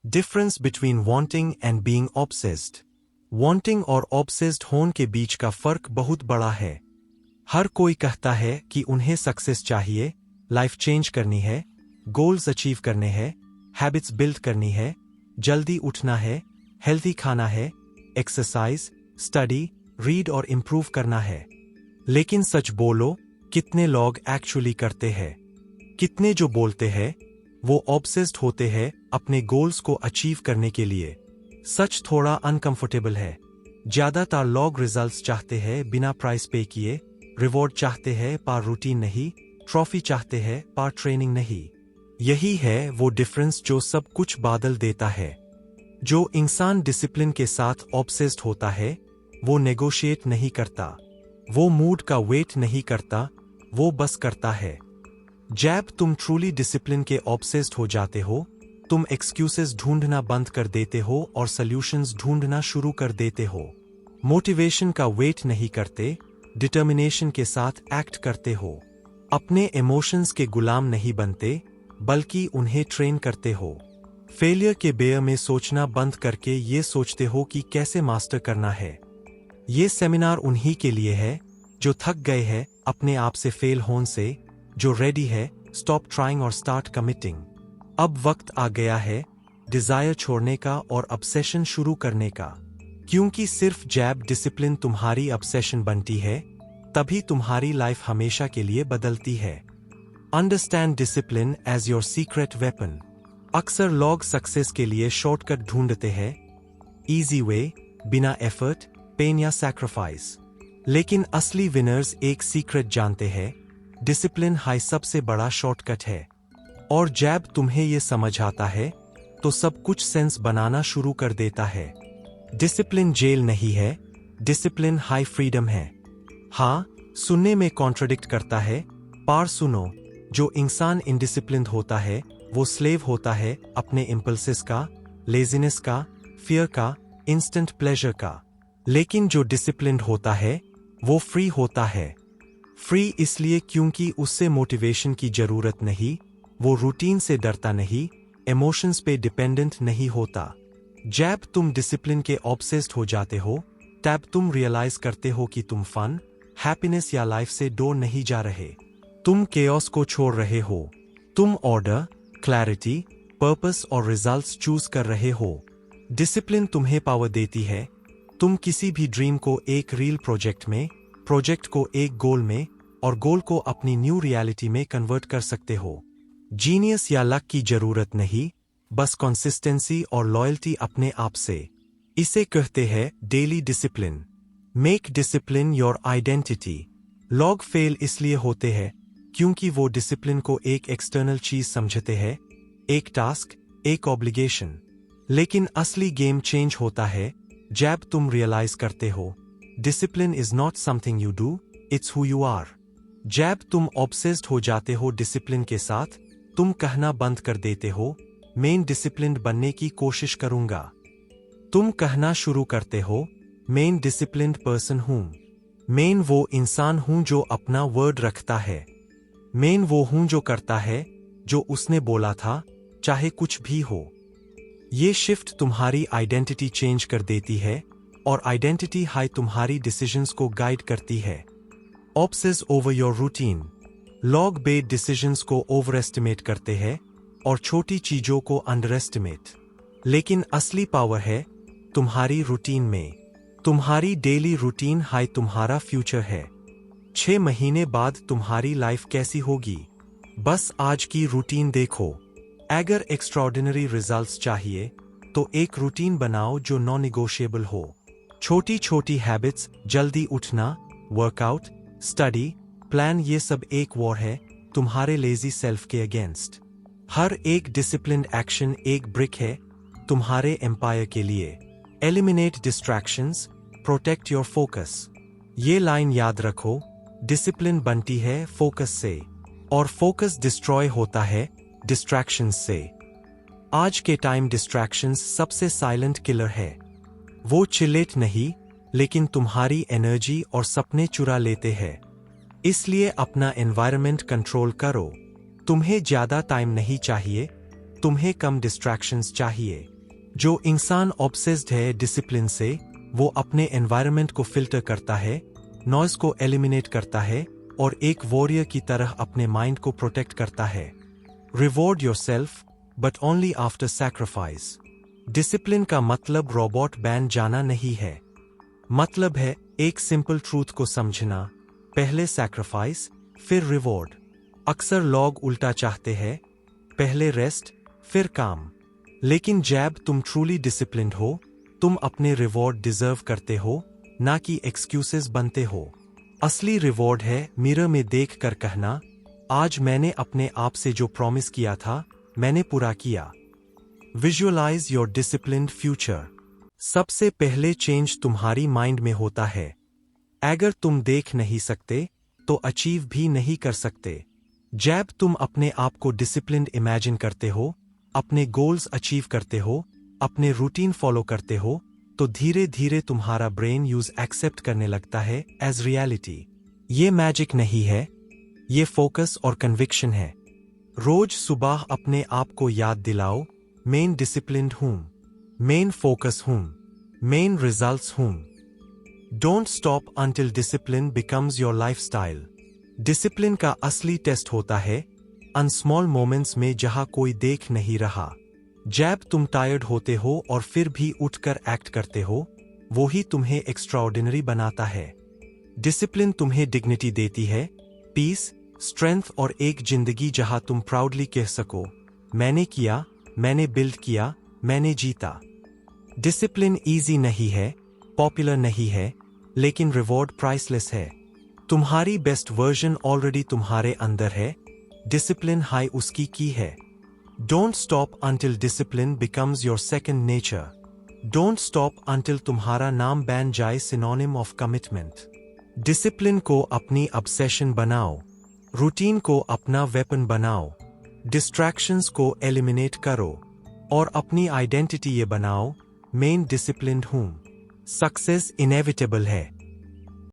Difference between wanting and being obsessed. Wanting और obsessed होने के बीच का फर्क बहुत बड़ा है। हर कोई कहता है कि उन्हें सक्सेस चाहिए, लाइफ चेंज करनी है, गोल्स अचीव करने हैं, हैबिट्स बिल्ड करनी है, जल्दी उठना है, हेल्दी खाना है, एक्सरसाइज, स्टडी, रीड और इम्प्रूव करना है। लेकिन सच बोलो, कितने लोग एक्चुअली करते हैं? कितने जो बोलते हैं वो ऑब्सेस्ड होते हैं अपने गोल्स को अचीव करने के लिए? सच थोड़ा अनकंफर्टेबल है। ज्यादातर लोग रिजल्ट्स चाहते हैं बिना प्राइस पे किए, रिवॉर्ड चाहते हैं पर रूटीन नहीं, ट्रॉफी चाहते हैं पर ट्रेनिंग नहीं। यही है वो डिफरेंस जो सब कुछ बदल देता है। जो इंसान डिसिप्लिन के साथ ऑब्सेस्ड होता है वो नेगोशिएट नहीं करता, वो मूड का वेट नहीं करता, वो बस करता है। जब तुम ट्रूली डिसिप्लिन के ऑब्सेस्ड हो जाते हो, तुम एक्सक्यूजेस ढूंढना बंद कर देते हो और सॉल्यूशंस ढूंढना शुरू कर देते हो। मोटिवेशन का वेट नहीं करते, डिटर्मिनेशन के साथ एक्ट करते हो। अपने इमोशंस के गुलाम नहीं बनते, बल्कि उन्हें ट्रेन करते हो। फेलियर के बेयर में सोचना बंद करके ये सोचते हो कि कैसे मास्टर करना है। ये सेमिनार उन्हीं के लिए है जो थक गए हैं अपने आप से फेल होने से, जो रेडी है स्टॉप ट्राइंग और स्टार्ट कमिटिंग। अब वक्त आ गया है डिजायर छोड़ने का और ऑब्सेशन शुरू करने का। क्योंकि सिर्फ जब डिसिप्लिन तुम्हारी ऑब्सेशन बनती है, तभी तुम्हारी लाइफ हमेशा के लिए बदलती है। Understand discipline as your secret weapon. अक्सर लोग सक्सेस के लिए शॉर्टकट ढूंढते हैं, इजी वे, बिना एफर्ट, पेन या सैक्रिफाइस। लेकिन असली विनर्स एक सीक्रेट जानते हैं, डिसिप्लिन हाई सबसे बड़ा शॉर्टकट है। और जब तुम्हें ये समझ आता है तो सब कुछ सेंस बनाना शुरू कर देता है। डिसिप्लिन जेल नहीं है, डिसिप्लिन हाई फ्रीडम है। हाँ, सुनने में कॉन्ट्रडिक्ट करता है, पर सुनो, जो इंसान इनडिसिप्लिन्ड होता है वो स्लेव होता है अपने इंपल्सेस का, लेजीनेस का, फियर का, इंस्टेंट प्लेजर का। लेकिन जो डिसिप्लिन्ड होता है वो फ्री होता है। फ्री इसलिए क्योंकि उससे मोटिवेशन की जरूरत नहीं, वो रूटीन से डरता नहीं, इमोशंस पे डिपेंडेंट नहीं होता। जब तुम डिसिप्लिन के ऑब्सेस्ड हो जाते हो, तब तुम रियलाइज करते हो कि तुम फन, हैप्पीनेस या लाइफ से दूर नहीं जा रहे। तुम केओस को छोड़ रहे हो। तुम ऑर्डर, क्लैरिटी, पर्पस और रिजल्ट्स चूज कर रहे हो। डिसिप्लिन तुम्हें पावर देती है। तुम किसी भी ड्रीम को एक रियल प्रोजेक्ट में, प्रोजेक्ट को एक गोल में और गोल को अपनी न्यू रियलिटी में कन्वर्ट कर सकते हो। जीनियस या लक की जरूरत नहीं, बस कंसिस्टेंसी और लॉयल्टी अपने आप से। इसे कहते हैं daily discipline. Make discipline your identity. लोग फेल इसलिए होते हैं क्योंकि वो डिसिप्लिन को एक एक्सटर्नल चीज समझते हैं, एक टास्क, एक ऑब्लिगेशन। लेकिन असली गेम चेंज होता है जब तुम रियलाइज करते हो discipline is not something you do, it's who you are. जब तुम ऑब्सेस्ड हो जाते हो डिसिप्लिन के साथ, तुम कहना बंद कर देते हो मैं डिसिप्लिन्ड बनने की कोशिश करूंगा। तुम कहना शुरू करते हो मैं डिसिप्लिन्ड पर्सन हूं। मैं वो इंसान हूं जो अपना वर्ड रखता है। मैं वो हूं जो करता है जो उसने बोला था, चाहे कुछ भी हो। ये शिफ्ट तुम्हारी आइडेंटिटी चेंज कर देती है और आइडेंटिटी हाई तुम्हारी डिसीजंस को गाइड करती है। Obsess over your routine. लोग बेड डिसीजंस को ओवर एस्टिमेट करते हैं और छोटी चीजों को अंडर एस्टिमेट। लेकिन असली पावर है तुम्हारी रूटीन में। तुम्हारी डेली रूटीन हाई तुम्हारा फ्यूचर है। 6 महीने बाद तुम्हारी लाइफ कैसी होगी, बस आज की रूटीन देखो। अगर एक्स्ट्राऑर्डिनरी रिजल्ट्स चाहिए तो एक रूटीन बनाओ जो नॉन नेगोशिएबल हो। छोटी छोटी हैबिट्स, जल्दी उठना, वर्कआउट, स्टडी, प्लान, ये सब एक वॉर है तुम्हारे लेजी सेल्फ के अगेंस्ट। हर एक डिसिप्लिन्ड एक्शन एक ब्रिक है तुम्हारे एम्पायर के लिए। Eliminate distractions, protect your focus. ये लाइन याद रखो, डिसिप्लिन बनती है फोकस से और फोकस डिस्ट्रॉय होता है डिस्ट्रैक्शंस से। आज के टाइम डिस्ट्रैक्शंस सबसे साइलेंट किलर है। वो चिल्लेट नहीं, लेकिन तुम्हारी एनर्जी और सपने चुरा लेते हैं। इसलिए अपना एनवायरनमेंट कंट्रोल करो। तुम्हें ज्यादा टाइम नहीं चाहिए, तुम्हें कम डिस्ट्रैक्शंस चाहिए। जो इंसान ऑब्सेस्ड है डिसिप्लिन से, वो अपने एनवायरनमेंट को फिल्टर करता है, नॉइज को एलिमिनेट करता है और एक वॉरियर की तरह अपने माइंड को प्रोटेक्ट करता है। Reward yourself but only after sacrifice. Discipline का मतलब रोबोट बन जाना नहीं है। मतलब है एक सिंपल ट्रूथ को समझना, पहले सैक्रिफाइस फिर रिवॉर्ड। अक्सर लोग उल्टा चाहते हैं, पहले रेस्ट फिर काम। लेकिन जब तुम ट्रूली डिसिप्लिन्ड हो, तुम अपने रिवॉर्ड डिजर्व करते हो, ना कि एक्सक्यूजेस बनते हो। असली रिवॉर्ड है मिरर में देख कर कहना, आज मैंने अपने आप से जो प्रॉमिस किया था मैंने पूरा किया। Visualize your disciplined future. सबसे पहले चेंज तुम्हारी माइंड में होता है। अगर तुम देख नहीं सकते तो अचीव भी नहीं कर सकते। जब तुम अपने आप को डिसिप्लिन्ड इमेजिन करते हो, अपने गोल्स अचीव करते हो, अपने रूटीन फॉलो करते हो, तो धीरे धीरे तुम्हारा ब्रेन यूज एक्सेप्ट करने लगता है एज रियलिटी। ये मैजिक नहीं है, ये फोकस और कन्विक्शन है। रोज सुबह अपने आप को याद दिलाओ, मेन डिसिप्लिन्ड हूं, मेन फोकस हूं, मेन रिजल्ट्स हूं। Don't stop until discipline becomes your lifestyle. Discipline का असली टेस्ट होता है अनस्मॉल मोमेंट्स में जहां कोई देख नहीं रहा। जब तुम टायर्ड होते हो और फिर भी उठकर एक्ट करते हो, वो ही तुम्हें एक्स्ट्राऑर्डिनरी बनाता है। डिसिप्लिन तुम्हें डिग्निटी देती है, पीस, स्ट्रेंथ और एक जिंदगी जहां तुम प्राउडली कह सको, मैंने किया, मैंने बिल्ड किया, मैंने जीता। डिसिप्लिन इजी नहीं है, पॉपुलर नहीं है, लेकिन रिवॉर्ड प्राइसलेस है। तुम्हारी बेस्ट वर्जन ऑलरेडी तुम्हारे अंदर है, डिसिप्लिन हाई उसकी की है। Don't stop until discipline becomes your second nature. Don't stop until तुम्हारा नाम बन जाए सिनोनिम ऑफ कमिटमेंट। डिसिप्लिन को अपनी ऑब्सेशन बनाओ, रूटीन को अपना वेपन बनाओ, डिस्ट्रैक्शंस को एलिमिनेट करो और अपनी आइडेंटिटी ये बनाओ, मेन डिसिप्लिन्ड हूं। सक्सेस इनेविटेबल है।